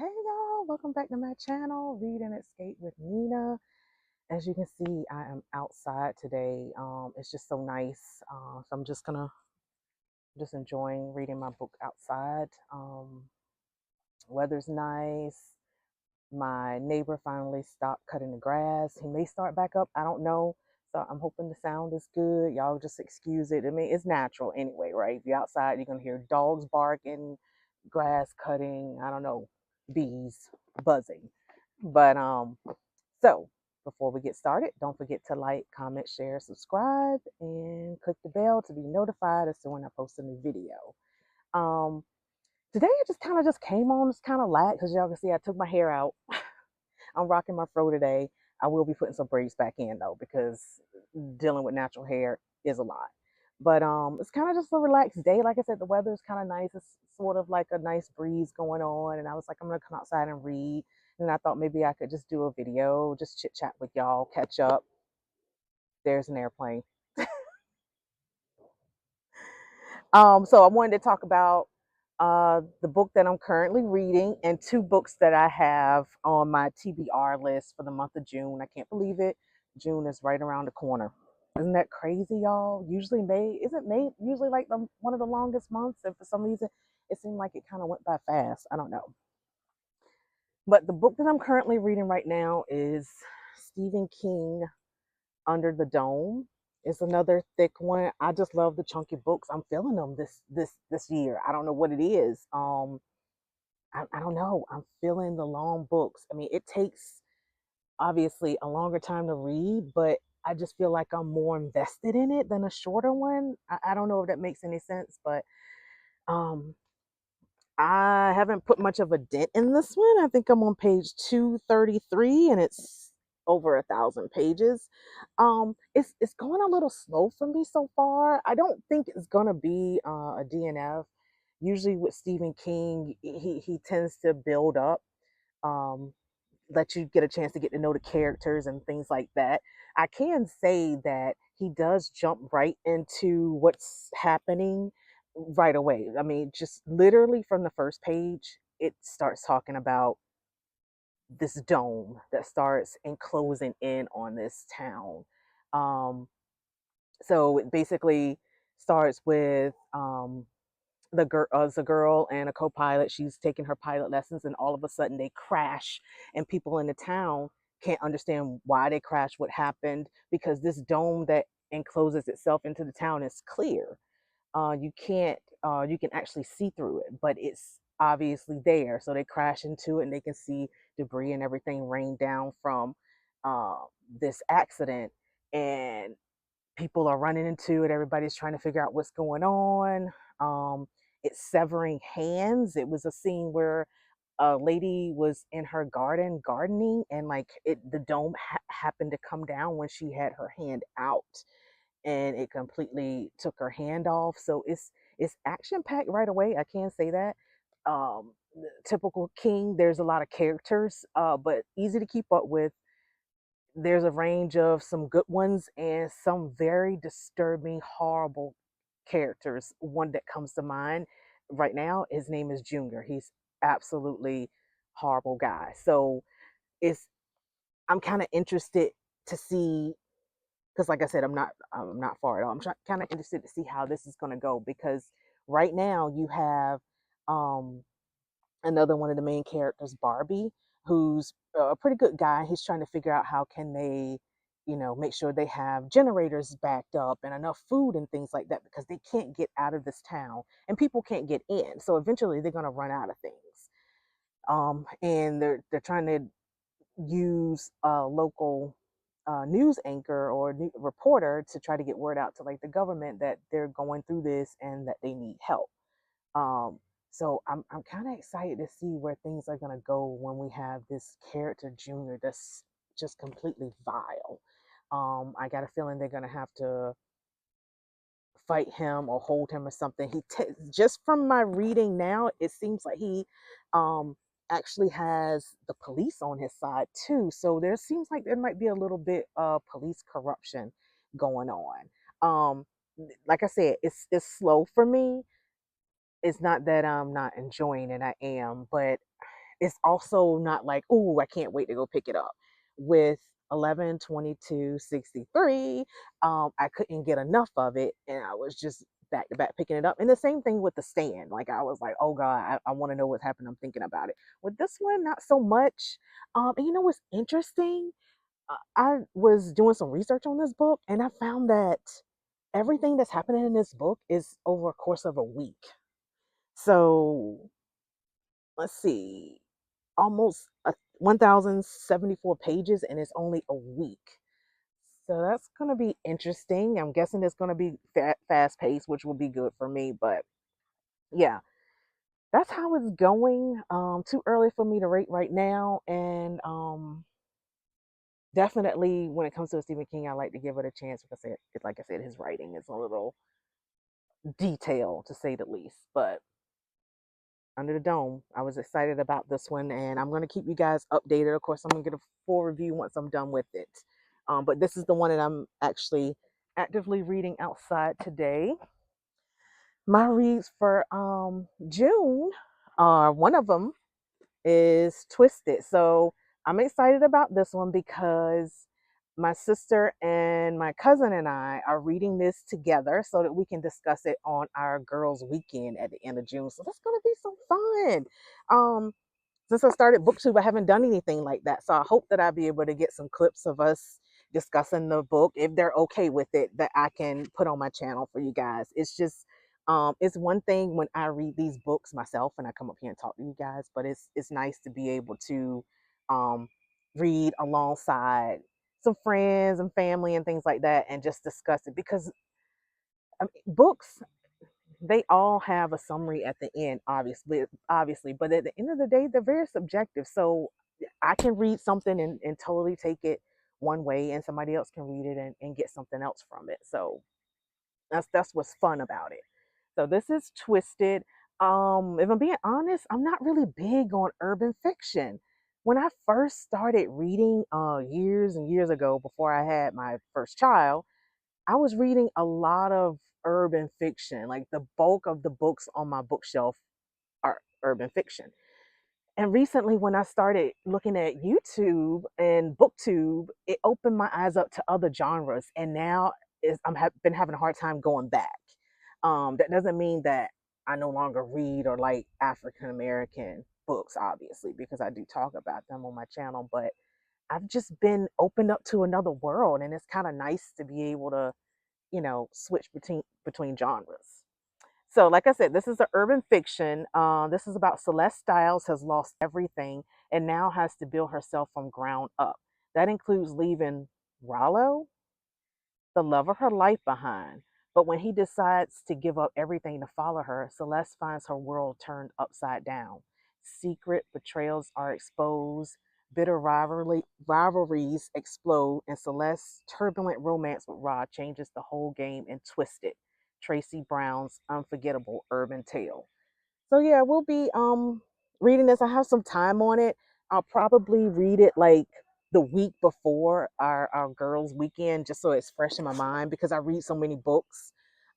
Hey y'all, welcome back to my channel, Read and Escape with Nina. As you can see, I am outside today. It's just so nice. So I'm just gonna enjoying reading my book outside. Weather's nice. My neighbor finally stopped cutting the grass. He may start back up, I don't know. So I'm hoping the sound is good. Y'all just excuse it. I mean, it's natural anyway, right? If you're outside, you're gonna hear dogs barking, grass cutting, I don't know, bees buzzing. But so before we get started, don't forget to like, comment, share, subscribe, and click the bell to be notified as to when I post a new video. Um, Today it just kind of just came on, it's kind of light because y'all can see I took my hair out. I'm rocking my fro today. I will be putting some braids back in though because dealing with natural hair is a lot. But it's kind of just a relaxed day. Like I said, the weather is kind of nice. It's sort of like a nice breeze going on, and I was like, I'm gonna come outside and read. And I thought maybe I could just do a video, just chit chat with y'all, catch up. There's an airplane. So I wanted to talk about the book that I'm currently reading and two books that I have on my TBR list for the month of June. I can't believe it. June is right around the corner. Isn't that crazy, y'all? Usually May, isn't May usually like one of the longest months? And for some reason, it seemed like it kind of went by fast. I don't know. But the book that I'm currently reading right now is Stephen King, Under the Dome. It's another thick one. I just love the chunky books. I'm feeling them this year. I don't know what it is. I don't know. I'm feeling the long books. I mean, it takes obviously a longer time to read, but I just feel like I'm more invested in it than a shorter one. I don't know if that makes any sense, but um I haven't put much of a dent in this one. I think I'm on page 233 and it's over 1,000 pages. It's going a little slow for me so far. I don't think it's gonna be a DNF. Usually with Stephen King, he tends to build up, um, let you get a chance to get to know the characters and things like that. I can say that he does jump right into what's happening right away. I mean, just literally from the first page, it starts talking about this dome that starts enclosing in on this town. Um, so it basically starts with the girl and a co-pilot. She's taking her pilot lessons, and all of a sudden they crash, and people in the town can't understand why they crashed, what happened, because this dome that encloses itself into the town is clear. You can't you can actually see through it, but it's obviously there. So they crash into it and they can see debris and everything rain down from uh, this accident, and people are running into it. Everybody's trying to figure out what's going on. It's severing hands. It was a scene where a lady was in her garden gardening, and like the dome happened to come down when she had her hand out, and it completely took her hand off. So it's action packed right away. I can say that. Typical King. There's a lot of characters, but easy to keep up with. There's a range of some good ones and some very disturbing, horrible characters. One that comes to mind right now, his name is Junior. He's absolutely horrible guy. So it's I'm kind of interested to see, because like I said, I'm not far at all. I'm kind of interested to see how this is going to go, because right now you have um another one of the main characters, Barbie, who's a pretty good guy. He's trying to figure out how can they, make sure they have generators backed up and enough food and things like that, because they can't get out of this town and people can't get in. So eventually they're going to run out of things. And they're trying to use a local news anchor or reporter to try to get word out to like the government that they're going through this and that they need help. Um, so I'm kind of excited to see where things are gonna go when we have this character Junior that's just completely vile. I got a feeling they're gonna have to fight him or hold him or something. Just from my reading now, it seems like he um, actually has the police on his side too. So there seems like there might be a little bit of police corruption going on. Um, like I said, it's slow for me. It's not that I'm not enjoying it, I am, but it's also not like, oh, I can't wait to go pick it up. With 11/22/63, I couldn't get enough of it, and I was just back to back picking it up. And the same thing with The Stand. Like I was like, oh God, I want to know what's happening. I'm thinking about it. With this one, not so much. And you know what's interesting? I was doing some research on this book, and I found that everything that's happening in this book is over a course of a week. So let's see, almost 1,074 pages, and it's only a week. So that's going to be interesting. I'm guessing it's going to be fast paced, which will be good for me. But yeah, that's how it's going. Too early for me to rate right now. And definitely when it comes to Stephen King, I like to give it a chance because, like I said, his writing is a little detailed to say the least. But Under the Dome, I was excited about this one, and I'm going to keep you guys updated. Of course, I'm going to get a full review once I'm done with it. But this is the one that I'm actually actively reading outside today. My reads for June are one of them is Twisted. So I'm excited about this one because my sister and my cousin and I are reading this together so that we can discuss it on our girls' weekend at the end of June. So that's going to be so fun. Um, since I started booktube, I haven't done anything like that. So I hope that I'll be able to get some clips of us discussing the book, if they're okay with it, that I can put on my channel for you guys. It's just it's one thing when I read these books myself and I come up here and talk to you guys, but it's nice to be able to um read alongside some friends and family and things like that and just discuss it because books, they all have a summary at the end, obviously, but at the end of the day, they're very subjective. So I can read something and totally take it one way, and somebody else can read it and get something else from it. So that's what's fun about it. So this is Twisted. If I'm being honest, I'm not really big on urban fiction. When I first started reading years and years ago before I had my first child, I was reading a lot of urban fiction. Like the bulk of the books on my bookshelf are urban fiction. And recently, when I started looking at YouTube and BookTube, it opened my eyes up to other genres. And now been having a hard time going back. That doesn't mean that I no longer read or like African American books, obviously, because I do talk about them on my channel. But I've just been opened up to another world, and it's kind of nice to be able to switch between genres. So, like I said, this is an urban fiction. This is about Celeste Stiles has lost everything and now has to build herself from ground up. That includes leaving Rollo, the love of her life, behind. But when he decides to give up everything to follow her, Celeste finds her world turned upside down. Secret betrayals are exposed, bitter rivalries explode, and Celeste's turbulent romance with Rod changes the whole game and Twisted, Tracy Brown's unforgettable urban tale. So yeah, we'll be reading this. I have some time on it. I'll probably read it like the week before our girls' weekend, just so it's fresh in my mind because I read so many books,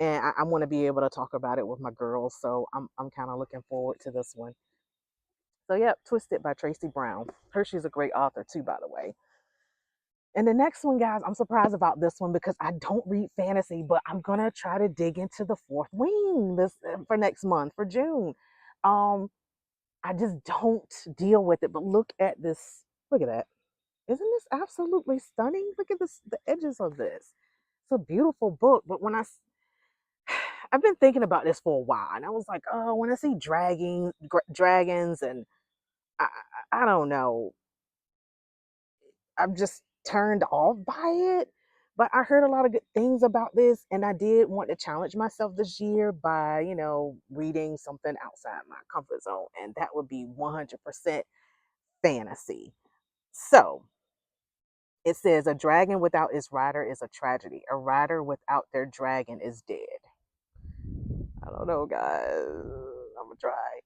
and I want to be able to talk about it with my girls. So I'm kind of looking forward to this one. So yeah, Twisted by Tracy Brown. She's a great author too, by the way. And the next one, guys, I'm surprised about this one because I don't read fantasy, but I'm gonna try to dig into the Fourth Wing this for next month for June. Um, I just don't deal with it. But look at this. Look at that. Isn't this absolutely stunning? Look at this, the edges of this. It's a beautiful book. But I've been thinking about this for a while, and I was like, oh, when I see dragons, and I, I don't know, I'm just turned off by it. But I heard a lot of good things about this, and I did want to challenge myself this year by, reading something outside my comfort zone, and that would be 100% fantasy. So it says a dragon without its rider is a tragedy. A rider without their dragon is dead. I don't know, guys. I'm gonna try.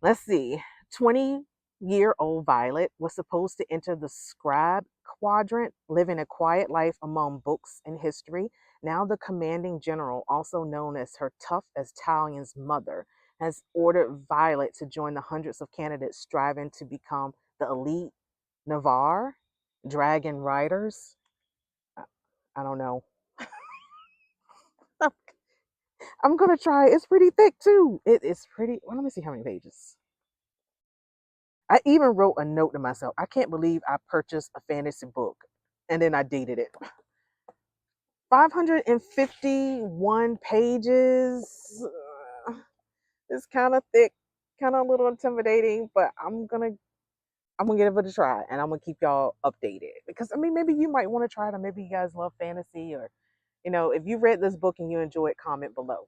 Let's see. 20-year-old Violet was supposed to enter the scribe quadrant, living a quiet life among books and history. Now, the commanding general, also known as her tough as Talion's mother, has ordered Violet to join the hundreds of candidates striving to become the elite Navarre dragon riders. I, I don't know. I'm gonna try. It's pretty thick too. It's pretty. Well, let me see how many pages. I even wrote a note to myself. I can't believe I purchased a fantasy book and then I dated it. 551 pages. It's kind of thick, kind of a little intimidating, but I'm gonna give it a try, and I'm gonna keep y'all updated because I mean maybe you might want to try it, or maybe you guys love fantasy, or if you read this book and you enjoy it, comment below.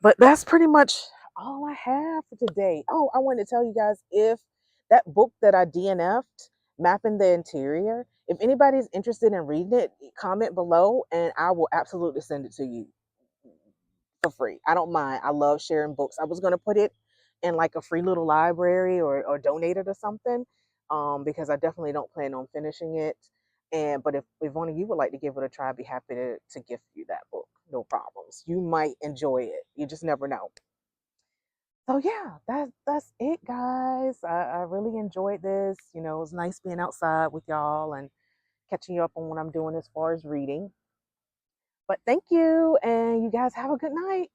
But that's pretty much all I have for today. Oh, I wanted to tell you guys, if that book that I DNF'd, Mapping the Interior, if anybody's interested in reading it, comment below and I will absolutely send it to you for free. I don't mind. I love sharing books. I was going to put it in like a free little library, or donate it or something, because I definitely don't plan on finishing it. But if one of you would like to give it a try, I'd be happy to gift you that book. No problems. You might enjoy it. You just never know. So yeah, that's it, guys. I really enjoyed this. It was nice being outside with y'all and catching you up on what I'm doing as far as reading. But thank you, and you guys have a good night.